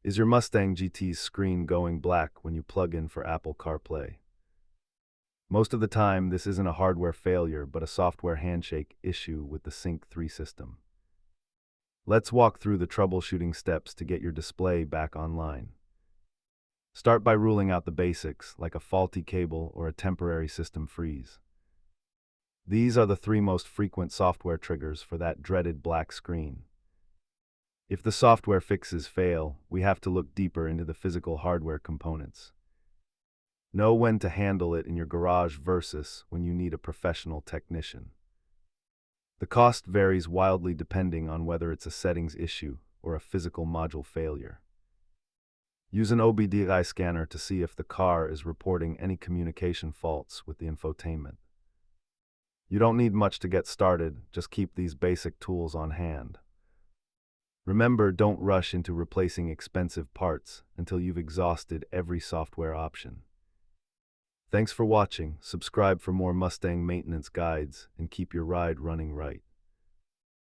Is your Mustang GT's screen going black when you plug in for Apple CarPlay? Most of the time, this isn't a hardware failure, but a software handshake issue with the Sync 3 system. Let's walk through the troubleshooting steps to get your display back online. Start by ruling out the basics, like a faulty cable or a temporary system freeze. These are the three most frequent software triggers for that dreaded black screen. If the software fixes fail, we have to look deeper into the physical hardware components. Know when to handle it in your garage versus when you need a professional technician. The cost varies wildly depending on whether it's a settings issue or a physical module failure. Use an OBD-I scanner to see if the car is reporting any communication faults with the infotainment. You don't need much to get started, just keep these basic tools on hand. Remember, don't rush into replacing expensive parts until you've exhausted every software option. Thanks for watching. Subscribe for more Mustang maintenance guides and keep your ride running right.